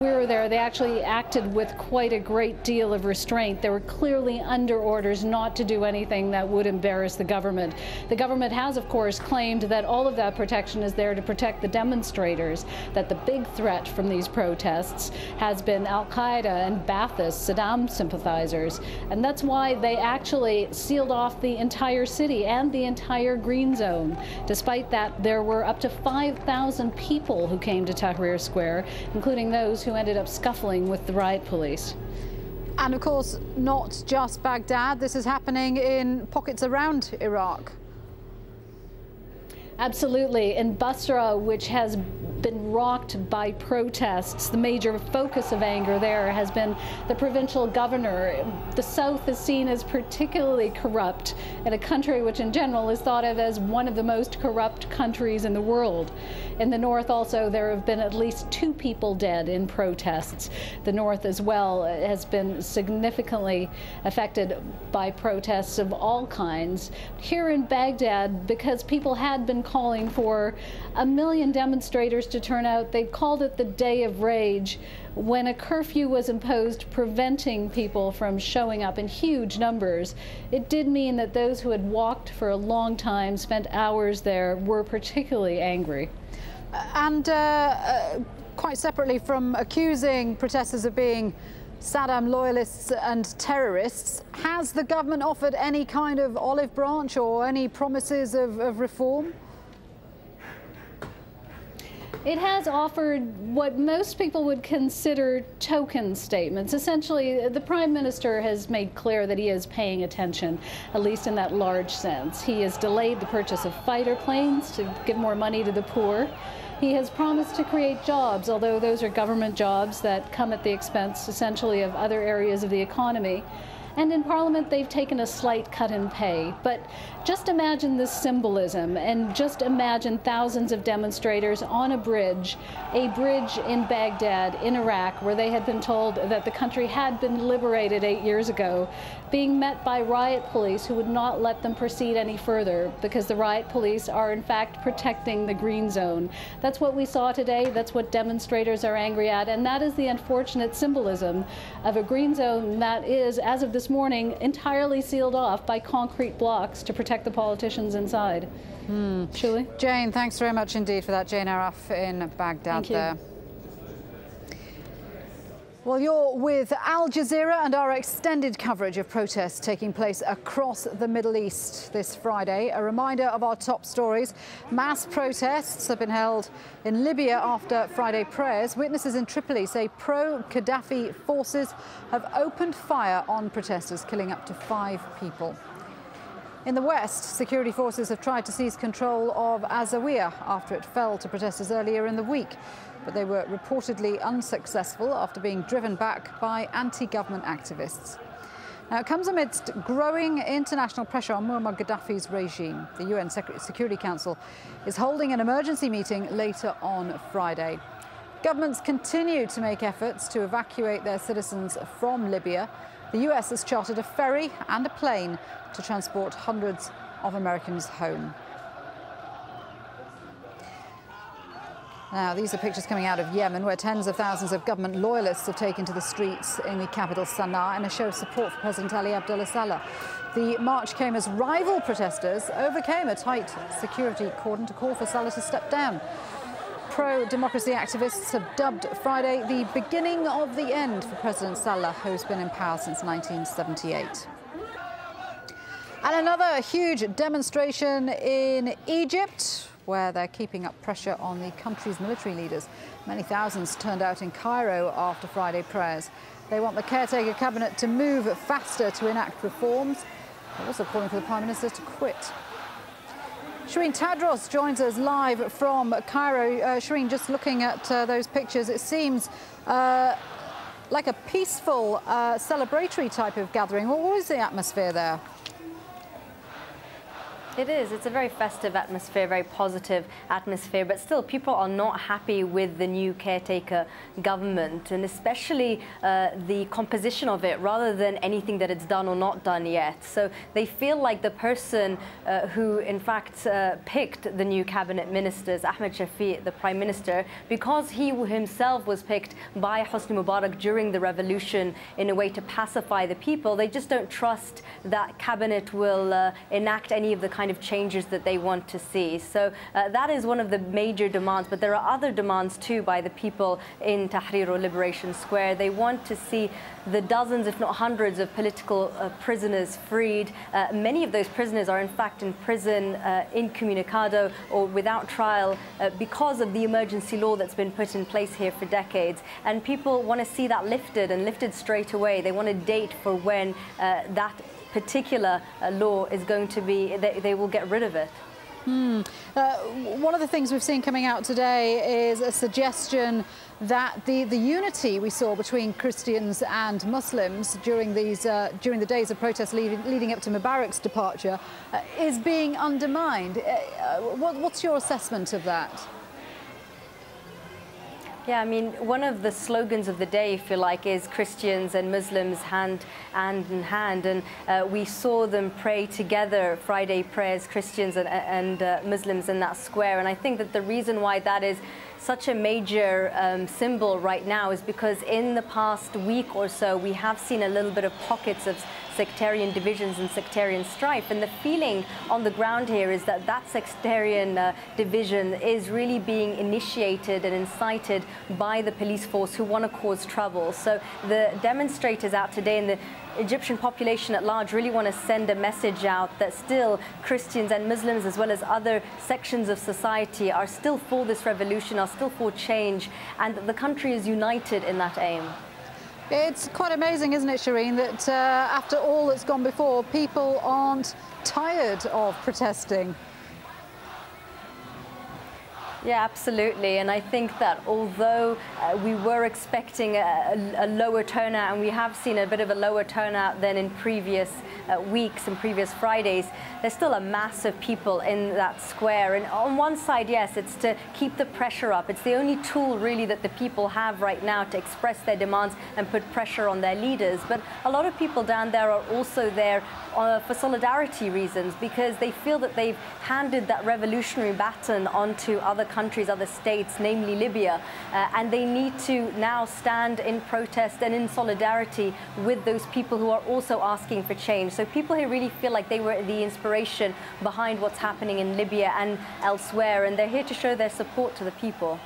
We were there, they actually acted with quite a great deal of restraint. They were clearly under orders not to do anything that would embarrass the government. The government has, of course, claimed that all of that protection is there to protect the demonstrators, that the big threat from these protests has been al-Qaeda and Ba'athist, Saddam sympathizers. And that's why they actually sealed off the entire city and the entire green zone. Despite that, there were up to 5,000 people who came to Tahrir Square, including those who ended up scuffling with the riot police. And of course, not just Baghdad. This is happening in pockets around Iraq. Absolutely. In Basra, which has been rocked by protests, the major focus of anger there has been the provincial governor. The south is seen as particularly corrupt in a country which in general is thought of as one of the most corrupt countries in the world. In the north also, there have been at least 2 people dead in protests. The north as well has been significantly affected by protests of all kinds. Here in Baghdad, because people had been calling for 1 million demonstrators to turn out, they called it the Day of Rage, when a curfew was imposed preventing people from showing up in huge numbers. It did mean that those who had walked for a long time, spent hours there, were particularly angry. And quite separately from accusing protesters of being Saddam loyalists and terrorists, has the government offered any kind of olive branch or any promises of reform? It has offered what most people would consider token statements. Essentially, the Prime Minister has made clear that he is paying attention, at least in that large sense. He has delayed the purchase of fighter planes to give more money to the poor. He has promised to create jobs, although those are government jobs that come at the expense, essentially, of other areas of the economy. And in Parliament, they've taken a slight cut in pay. But just imagine this symbolism, and just imagine thousands of demonstrators on a bridge in Baghdad, in Iraq, where they had been told that the country had been liberated 8 years ago, being met by riot police who would not let them proceed any further because the riot police are in fact protecting the green zone. That's what we saw today. That's what demonstrators are angry at, and that is the unfortunate symbolism of a green zone that is, as of this morning, entirely sealed off by concrete blocks to protect the politicians inside. Julie? Jane, thanks very much indeed for that. Jane Araf in Baghdad there. Well, you're with Al Jazeera and our extended coverage of protests taking place across the Middle East this Friday. A reminder of our top stories. Mass protests have been held in Libya after Friday prayers. Witnesses in Tripoli say pro-Gaddafi forces have opened fire on protesters, killing up to 5 people. In the West, security forces have tried to seize control of AlJazeera after it fell to protesters earlier in the week. But they were reportedly unsuccessful after being driven back by anti-government activists. Now, it comes amidst growing international pressure on Muammar Gaddafi's regime. The UN Security Council is holding an emergency meeting later on Friday. Governments continue to make efforts to evacuate their citizens from Libya. The US has chartered a ferry and a plane to transport hundreds of Americans home. Now, these are pictures coming out of Yemen, where tens of thousands of government loyalists have taken to the streets in the capital Sana'a in a show of support for President Ali Abdullah Saleh. The march came as rival protesters overcame a tight security cordon to call for Saleh to step down. Pro-democracy activists have dubbed Friday the beginning of the end for President Saleh, who's been in power since 1978. And another huge demonstration in Egypt, where they're keeping up pressure on the country's military leaders. Many thousands turned out in Cairo after Friday prayers. They want the caretaker cabinet to move faster to enact reforms. They're also calling for the Prime Minister to quit. Shireen Tadros joins us live from Cairo. Shireen, just looking at those pictures, it seems like a peaceful, celebratory type of gathering. What was the atmosphere there? It is. It's a very festive atmosphere, very positive atmosphere, but still people are not happy with the new caretaker government, and especially the composition of it rather than anything that it's done or not done yet. So they feel like the person who in fact picked the new cabinet ministers, Ahmed Shafiq, the Prime Minister, because he himself was picked by Hosni Mubarak during the revolution in a way to pacify the people, they just don't trust that cabinet will enact any of the kind of changes that they want to see. So that is one of the major demands, but there are other demands too by the people in Tahrir or Liberation Square. They want to see the dozens, if not hundreds, of political prisoners freed. Many of those prisoners are in fact in prison incommunicado or without trial because of the emergency law that's been put in place here for decades. And people want to see that lifted, and lifted straight away. They want a date for when that particular law is going to be, they will get rid of it. One of the things we've seen coming out today is a suggestion that the unity we saw between Christians and Muslims during the days of protest leading up to Mubarak's departure is being undermined. What's your assessment of that? Yeah, I mean, one of the slogans of the day, if you like, is Christians and Muslims hand in hand. And we saw them pray together, Friday prayers, Christians and Muslims in that square. And I think that the reason why that is such a major symbol right now is because in the past week or so, we have seen a little bit of pockets of sectarian divisions and sectarian strife. And the feeling on the ground here is that that sectarian division is really being initiated and incited by the police force who want to cause trouble. So the demonstrators out today and the Egyptian population at large really want to send a message out that still Christians and Muslims, as well as other sections of society, are still for this revolution, are still for change, and the country is united in that aim. It's quite amazing, isn't it, Shireen, that after all that's gone before, people aren't tired of protesting. Yeah, absolutely. And I think that although we were expecting a lower turnout, and we have seen a bit of a lower turnout than in previous weeks and previous Fridays, there's still a mass of people in that square. And on one side, yes, it's to keep the pressure up. It's the only tool really that the people have right now to express their demands and put pressure on their leaders. But a lot of people down there are also there for solidarity reasons, because they feel that they've handed that revolutionary baton onto other countries, other states, namely Libya, and they need to now stand in protest and in solidarity with those people who are also asking for change. So people here really feel like they were the inspiration behind what's happening in Libya and elsewhere, and they're here to show their support to the people.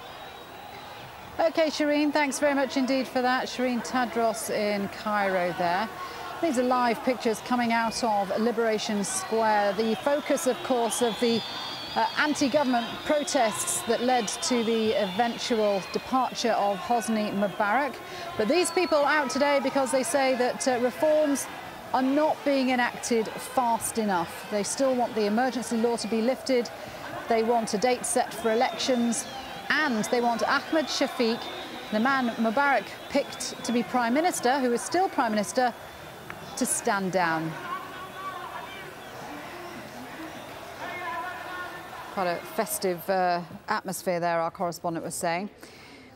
OK, Shireen, thanks very much indeed for that. Shireen Tadros in Cairo there. These are live pictures coming out of Liberation Square. The focus, of course, of the anti-government protests that led to the eventual departure of Hosni Mubarak. But these people are out today because they say that reforms are not being enacted fast enough. They still want the emergency law to be lifted. They want a date set for elections, and they want Ahmed Shafiq, the man Mubarak picked to be Prime Minister, who is still Prime Minister, to stand down. Quite a festive atmosphere there, our correspondent was saying.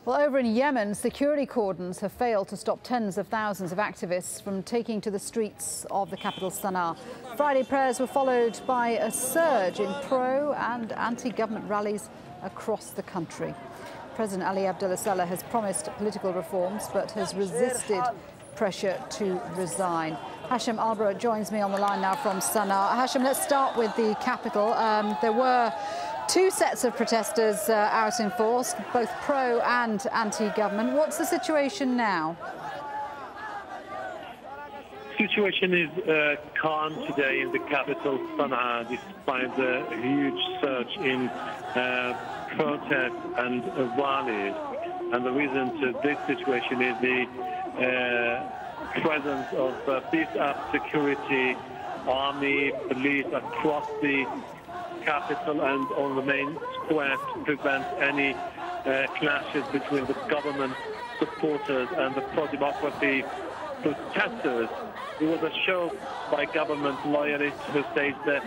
Well, over in Yemen, security cordons have failed to stop tens of thousands of activists from taking to the streets of the capital, Sana'a. Friday prayers were followed by a surge in pro- and anti-government rallies across the country. President Ali Abdullah Saleh has promised political reforms, but has resisted pressure to resign. Hashim Albra joins me on the line now from Sana'a. Hashim, let's start with the capital. There were two sets of protesters out in force, both pro and anti-government. What's the situation now? The situation is calm today in the capital, Sana'a, despite the huge surge in protests and rallies. And the reason to this situation is the presence of beefed-up security, army, police across the capital and on the main square to prevent any clashes between the government supporters and the pro-democracy protesters. It was a show by government loyalists who staged the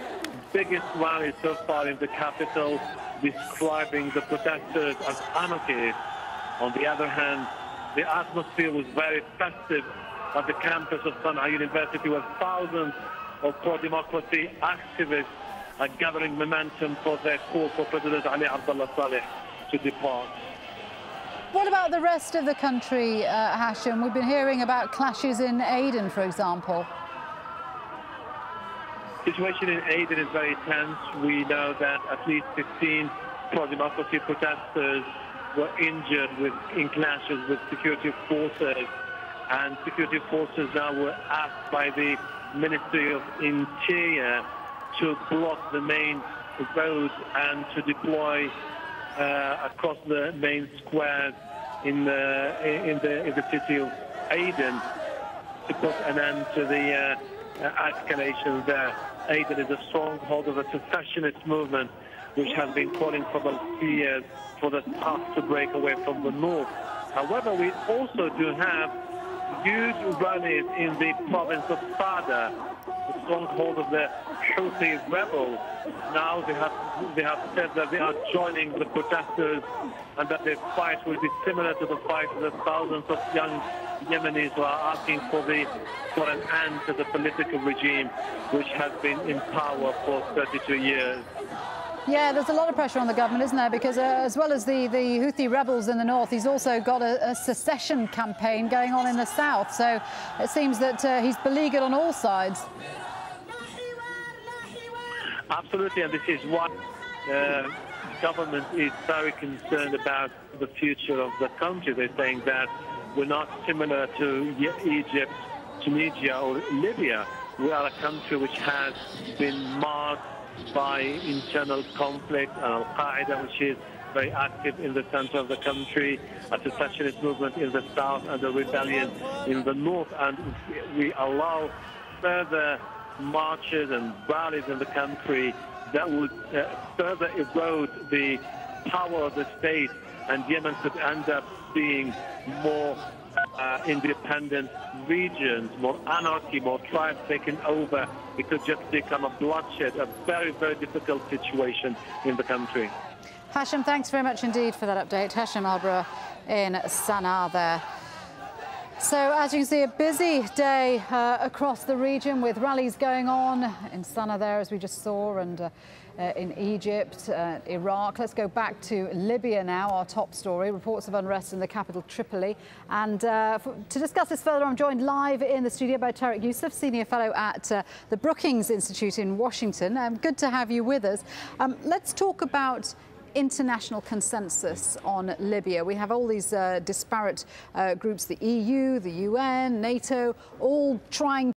biggest rally so far in the capital, describing the protesters as anarchists. On the other hand, the atmosphere was very festive at the campus of Sana'a University, where thousands of pro-democracy activists are gathering momentum for their call for President Ali Abdullah Saleh to depart. What about the rest of the country, Hashim? We've been hearing about clashes in Aden, for example. The situation in Aden is very tense. We know that at least 15 pro-democracy protesters were injured in clashes with security forces, and security forces now were asked by the Ministry of Interior to block the main roads and to deploy across the main squares in the city of Aden to put an end to the escalation there. Aden is a stronghold of a secessionist movement which has been calling for about 2 years for the South to break away from the North. However, we also do have huge rallies in the province of Sada, the stronghold of the Houthi rebels. Now they have said that they are joining the protesters and that their fight will be similar to the fight of the thousands of young Yemenis who are asking for an end to the political regime which has been in power for 32 years. Yeah, there's a lot of pressure on the government, isn't there? Because as well as the Houthi rebels in the north, he's also got a secession campaign going on in the south. So it seems that he's beleaguered on all sides. Absolutely, and this is why the government is very concerned about the future of the country. They're saying that we're not similar to Egypt, Tunisia or Libya. We are a country which has been marred by internal conflict, and Al-Qaeda, which is very active in the center of the country, a secessionist movement in the south, and a rebellion in the north. And we allow further marches and rallies in the country that would further erode the power of the state, and Yemen could end up being more independent regions, more anarchy, more tribes taken over. It could just become a bloodshed, a very, very difficult situation in the country. Hashim, thanks very much indeed for that update. Hashim Al in Sana'a there. So, as you can see, a busy day across the region with rallies going on in Sana'a there, as we just saw, and in Egypt, Iraq. Let's go back to Libya now, our top story. Reports of unrest in the capital, Tripoli. And to discuss this further, I'm joined live in the studio by Tarek Youssef, Senior Fellow at the Brookings Institute in Washington. Good to have you with us. Let's talk about international consensus on Libya. We have all these disparate groups, the EU, the UN, NATO, all trying